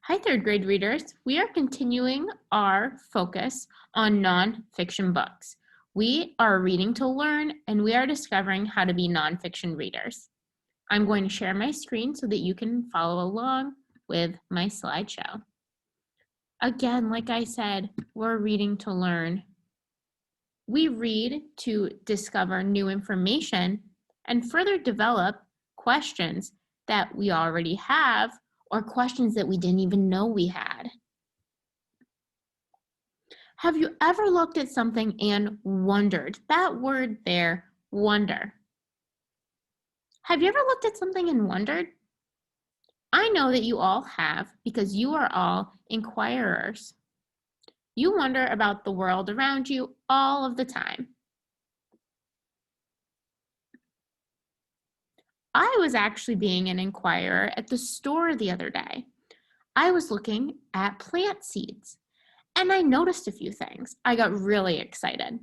Hi, third grade readers. We are continuing our focus on nonfiction books. We are reading to learn, and we are discovering how to be nonfiction readers. I'm going to share my screen so that you can follow along with my slideshow. Again, like I said, we're reading to learn. We read to discover new information and further develop questions that we already have or questions that we didn't even know we had. Have you ever looked at something and wondered? That word there, wonder. Have you ever looked at something and wondered? I know that you all have because you are all inquirers. You wonder about the world around you all of the time. I was actually being an inquirer at the store the other day. I was looking at plant seeds and I noticed a few things. I got really excited.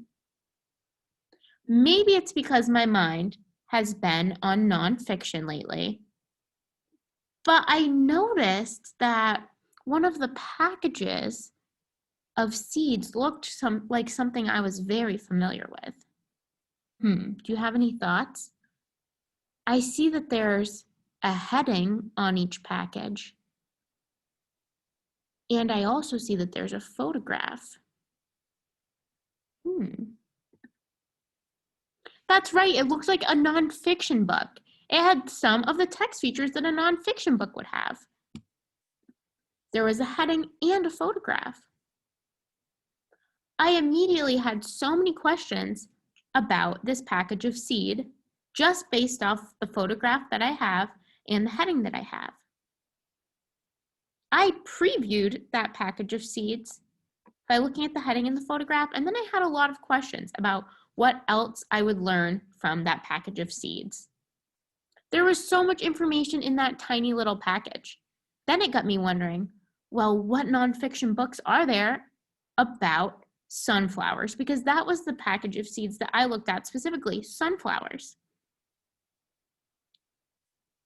Maybe it's because my mind has been on nonfiction lately, but I noticed that one of the packages of seeds looked like something I was very familiar with. Do you have any thoughts? I see that there's a heading on each package, and I also see that there's a photograph. That's right, it looks like a nonfiction book. It had some of the text features that a nonfiction book would have. There was a heading and a photograph. I immediately had so many questions about this package of seed just based off the photograph that I have and the heading that I have. I previewed that package of seeds by looking at the heading and the photograph, and then I had a lot of questions about what else I would learn from that package of seeds. There was so much information in that tiny little package. Then it got me wondering, well, what nonfiction books are there about sunflowers? Because that was the package of seeds that I looked at specifically, sunflowers.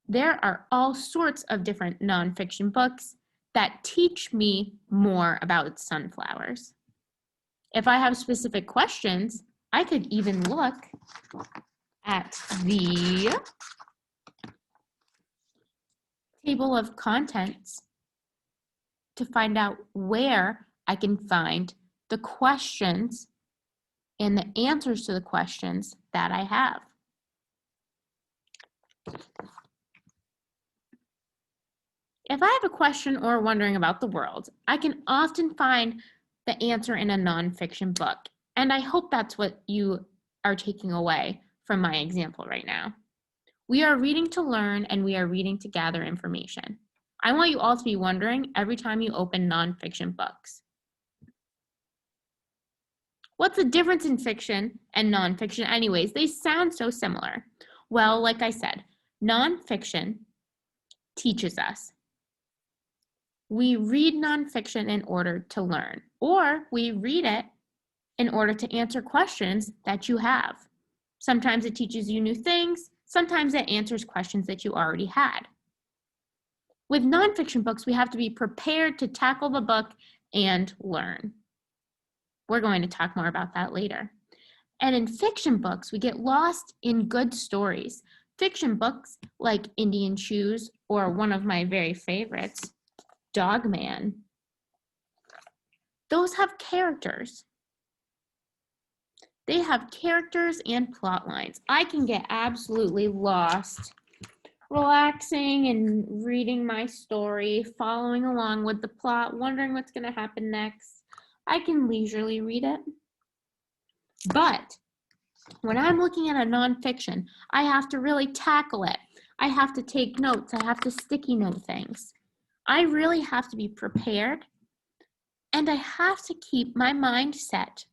There are all sorts of different nonfiction books that teach me more about sunflowers. If I have specific questions, I could even look at the table of contents to find out where I can find the questions and the answers to the questions that I have. If I have a question or wondering about the world, I can often find the answer in a nonfiction book. And I hope that's what you are taking away from my example right now. We are reading to learn and we are reading to gather information. I want you all to be wondering every time you open nonfiction books. What's the difference in fiction and nonfiction anyways? They sound so similar. Well, like I said, nonfiction teaches us. We read nonfiction in order to learn, or we read it in order to answer questions that you have. Sometimes it teaches you new things, sometimes it answers questions that you already had. With nonfiction books, we have to be prepared to tackle the book and learn. We're going to talk more about that later. And in fiction books, we get lost in good stories. Fiction books like Indian Shoes, or one of my very favorites, Dogman. Those have characters. They have characters and plot lines. I can get absolutely lost relaxing and reading my story, following along with the plot, wondering what's going to happen next. I can leisurely read it. But when I'm looking at a nonfiction, I have to really tackle it. I have to take notes. I have to sticky note things. I really have to be prepared, and I have to keep my mind set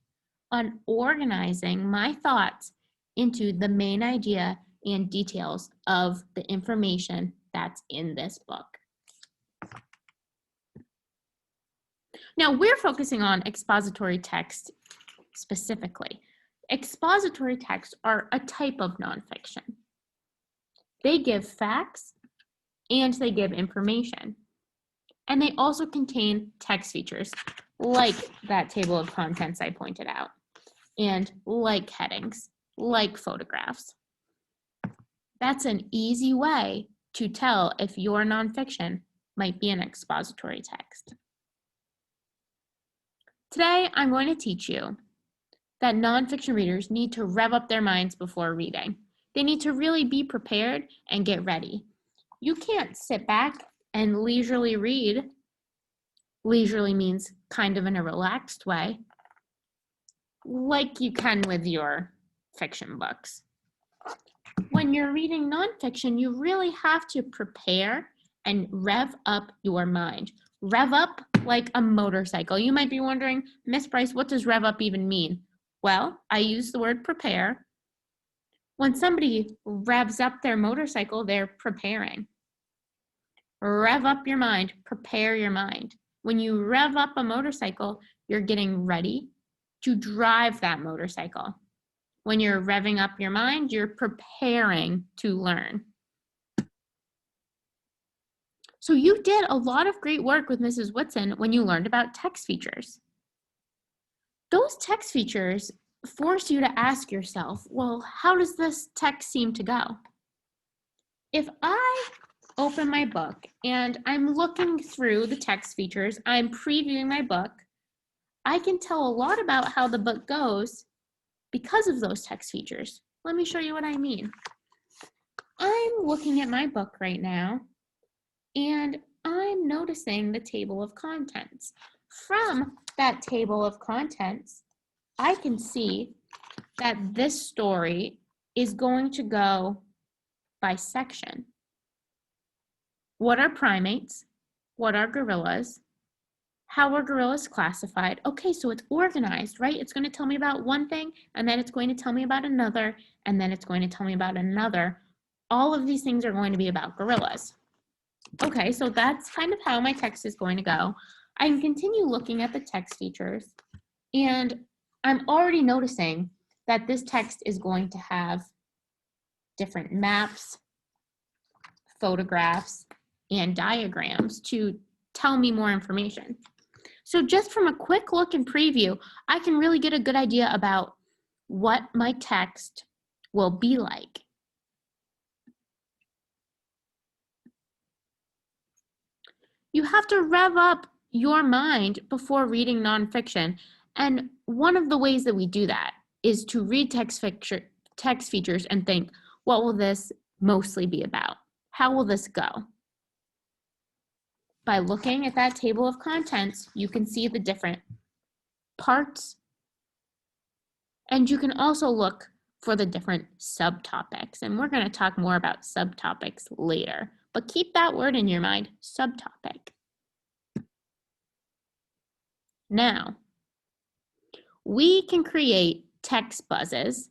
on organizing my thoughts into the main idea and details of the information that's in this book. Now, we're focusing on expository text specifically. Expository texts are a type of nonfiction. They give facts and they give information. And they also contain text features, like that table of contents I pointed out, and like headings, like photographs. That's an easy way to tell if your nonfiction might be an expository text. Today, I'm going to teach you that nonfiction readers need to rev up their minds before reading. They need to really be prepared and get ready. You can't sit back and leisurely read. Leisurely means kind of in a relaxed way, like you can with your fiction books. When you're reading nonfiction, you really have to prepare and rev up your mind. Rev up like a motorcycle. You might be wondering, Miss Bryce, what does rev up even mean? Well, I use the word prepare. When somebody revs up their motorcycle, they're preparing. Rev up your mind, prepare your mind. When you rev up a motorcycle, you're getting ready to drive that motorcycle. When you're revving up your mind, you're preparing to learn. So you did a lot of great work with Mrs. Whitson when you learned about text features. Those text features force you to ask yourself, well, how does this text seem to go? If I open my book and I'm looking through the text features, I'm previewing my book, I can tell a lot about how the book goes because of those text features. Let me show you what I mean. I'm looking at my book right now, and I'm noticing the table of contents. From that table of contents, I can see that this story is going to go by section. What are primates? What are gorillas? How are gorillas classified? Okay, so it's organized, right? It's going to tell me about one thing, and then it's going to tell me about another, and then it's going to tell me about another. All of these things are going to be about gorillas. Okay, so that's kind of how my text is going to go. I can continue looking at the text features, and I'm already noticing that this text is going to have different maps, photographs, and diagrams to tell me more information. So just from a quick look and preview, I can really get a good idea about what my text will be like. You have to rev up your mind before reading nonfiction, and one of the ways that we do that is to read text features and think, what will this mostly be about? How will this go? By looking at that table of contents, you can see the different parts, and you can also look for the different subtopics. And we're going to talk more about subtopics later, but keep that word in your mind, subtopic. Now, we can create text buzzes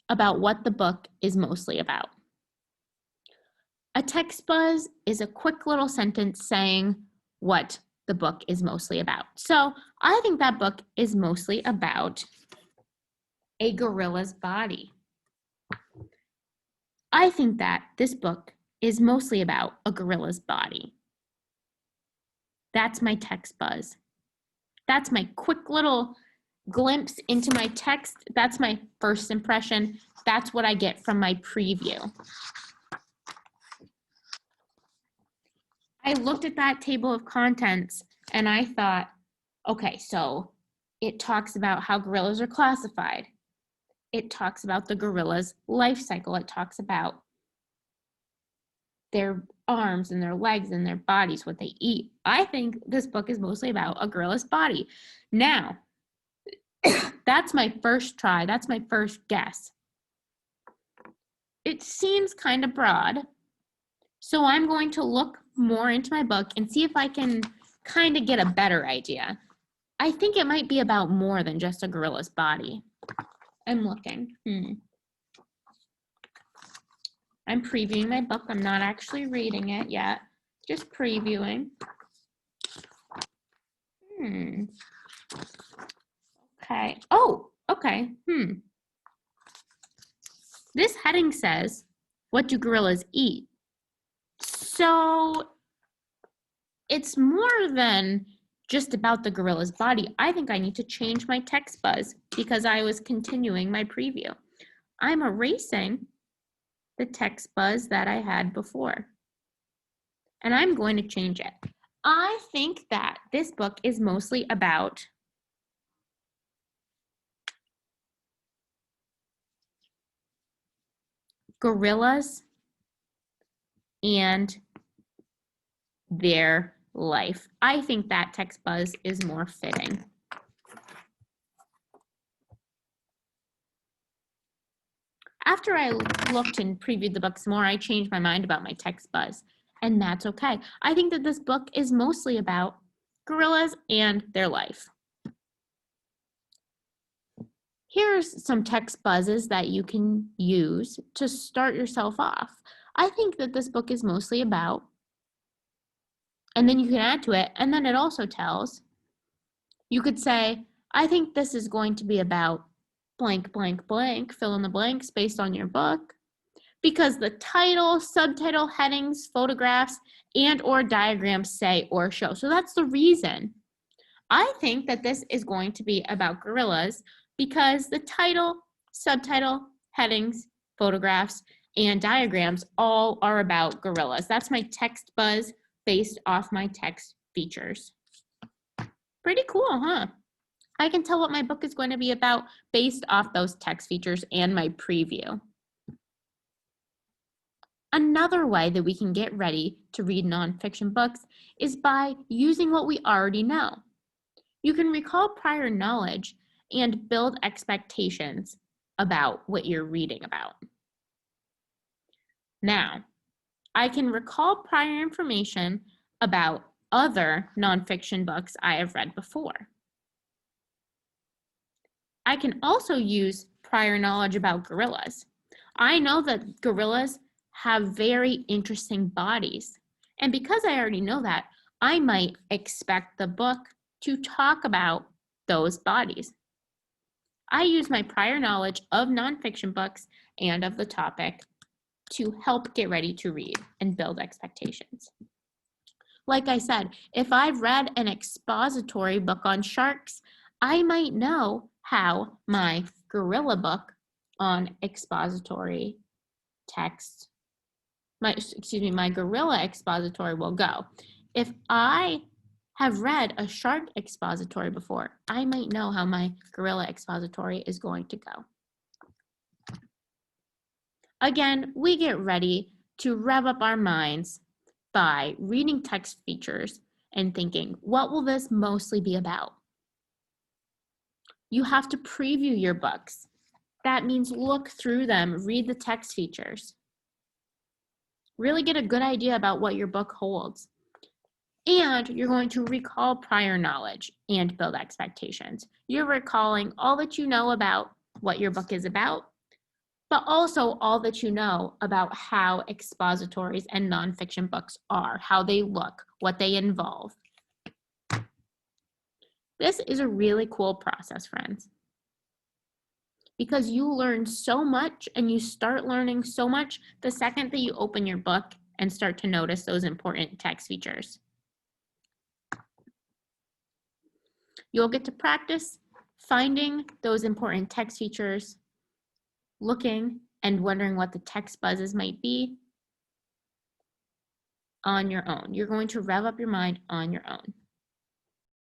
about what the book is mostly about. A text buzz is a quick little sentence saying what the book is mostly about. So I think that book is mostly about a gorilla's body. I think that this book is mostly about a gorilla's body. That's my text buzz. That's my quick little glimpse into my text. That's my first impression. That's what I get from my preview. I looked at that table of contents and I thought, okay, so it talks about how gorillas are classified. It talks about the gorilla's life cycle. It talks about their arms and their legs and their bodies, what they eat. I think this book is mostly about a gorilla's body. Now, that's my first try. That's my first guess. It seems kind of broad. So I'm going to look more into my book and see if I can kind of get a better idea. I think it might be about more than just a gorilla's body. I'm looking. I'm previewing my book. I'm not actually reading it yet. Just previewing. Okay. Oh, okay. This heading says, what do gorillas eat? So it's more than just about the gorilla's body. I think I need to change my text buzz because I was continuing my preview. I'm erasing the text buzz that I had before, and I'm going to change it. I think that this book is mostly about gorillas and their life. I think that text buzz is more fitting. After I looked and previewed the book some more, I changed my mind about my text buzz, and that's okay. I think that this book is mostly about gorillas and their life. Here's some text buzzes that you can use to start yourself off. I think that this book is mostly about, and then you can add to it, and then it also tells, you could say, I think this is going to be about blank, blank, blank, fill in the blanks based on your book, because the title, subtitle, headings, photographs, and or diagrams say or show. So that's the reason. I think that this is going to be about gorillas because the title, subtitle, headings, photographs, and diagrams all are about gorillas. That's my text buzz based off my text features. Pretty cool, huh? I can tell what my book is going to be about based off those text features and my preview. Another way that we can get ready to read nonfiction books is by using what we already know. You can recall prior knowledge and build expectations about what you're reading about. Now, I can recall prior information about other nonfiction books I have read before. I can also use prior knowledge about gorillas. I know that gorillas have very interesting bodies. And because I already know that, I might expect the book to talk about those bodies. I use my prior knowledge of nonfiction books and of the topic to help get ready to read and build expectations. Like I said, if I've read an expository book on sharks, I might know how my gorilla book on expository text, my gorilla expository will go. If I have read a shark expository before, I might know how my gorilla expository is going to go. Again, we get ready to rev up our minds by reading text features and thinking, what will this mostly be about? You have to preview your books. That means look through them, read the text features. Really get a good idea about what your book holds. And you're going to recall prior knowledge and build expectations. You're recalling all that you know about what your book is about, but also all that you know about how expositories and nonfiction books are, how they look, what they involve. This is a really cool process, friends, because you learn so much and you start learning so much the second that you open your book and start to notice those important text features. You'll get to practice finding those important text features, looking and wondering what the text buzzes might be on your own. You're going to rev up your mind on your own.